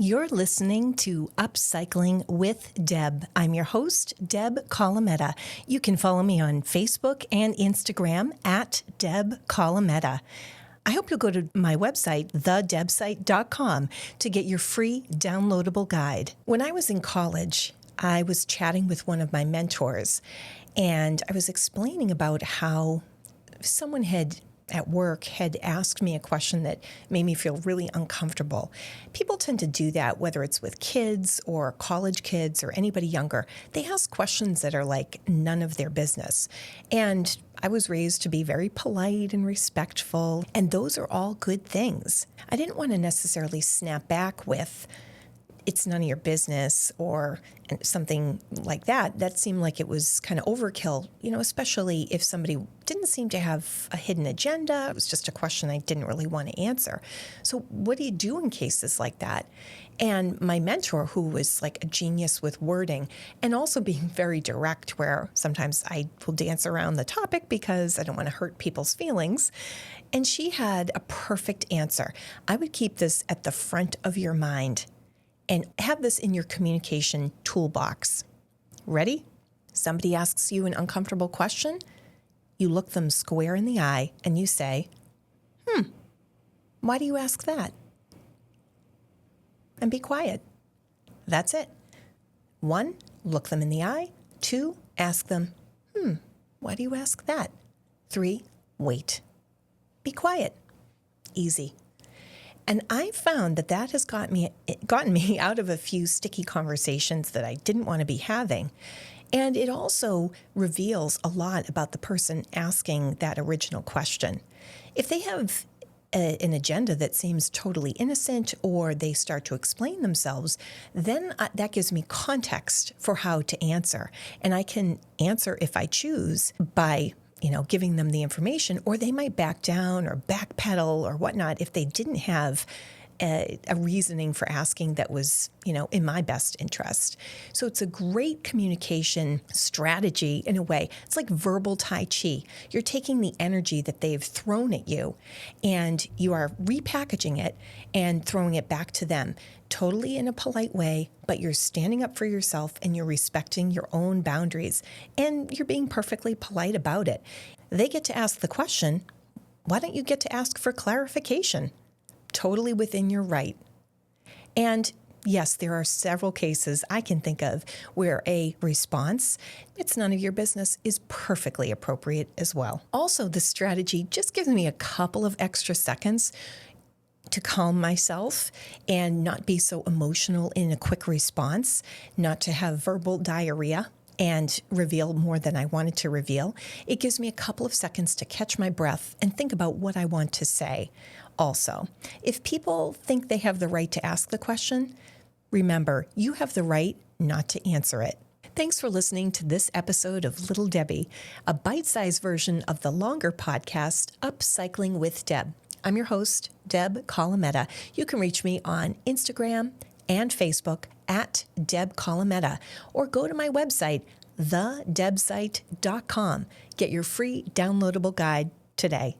You're listening to Upcycling with Deb. I'm your host, Deb Colameta. You can follow me on Facebook and Instagram at Deb Colameta. I hope you'll go to my website, thedebsite.com, to get your free downloadable guide. When I was in college, I was chatting with one of my mentors, and I was explaining about how someone at work had asked me a question that made me feel really uncomfortable. People tend to do that, whether it's with kids or college kids or anybody younger. They ask questions that are like none of their business. And I was raised to be very polite and respectful, and those are all good things. I didn't want to necessarily snap back with, "It's none of your business," or something like that. That seemed like it was kind of overkill, especially if somebody didn't seem to have a hidden agenda. It was just a question I didn't really want to answer. So what do you do in cases like that? And my mentor, who was like a genius with wording and also being very direct, where sometimes I will dance around the topic because I don't want to hurt people's feelings. And she had a perfect answer. I would keep this at the front of your mind and have this in your communication toolbox. Ready? Somebody asks you an uncomfortable question. You look them square in the eye and you say, why do you ask that? And be quiet. That's it. 1, look them in the eye. 2, ask them, why do you ask that? 3, wait. Be quiet. Easy. And I found that has gotten me out of a few sticky conversations that I didn't want to be having. And it also reveals a lot about the person asking that original question. If they have an agenda that seems totally innocent, or they start to explain themselves, then that gives me context for how to answer. And I can answer, if I choose, by giving them the information, or they might back down or backpedal or whatnot if they didn't have a reasoning for asking that was, in my best interest. So it's a great communication strategy in a way. It's like verbal Tai Chi. You're taking the energy that they've thrown at you and you are repackaging it and throwing it back to them, totally in a polite way, but you're standing up for yourself and you're respecting your own boundaries and you're being perfectly polite about it. They get to ask the question. Why don't you get to ask for clarification? Totally within your right. And yes, there are several cases I can think of where a response, "It's none of your business," is perfectly appropriate as well. Also, the strategy just gives me a couple of extra seconds to calm myself and not be so emotional in a quick response, not to have verbal diarrhea and reveal more than I wanted to reveal. It gives me a couple of seconds to catch my breath and think about what I want to say. Also, if people think they have the right to ask the question, remember, you have the right not to answer it. Thanks for listening to this episode of Lil Debi, a bite-sized version of the longer podcast, Upcycling with Deb. I'm your host, Deb Colameta. You can reach me on Instagram and Facebook at Deb Colameta, or go to my website, thedebsite.com. Get your free downloadable guide today.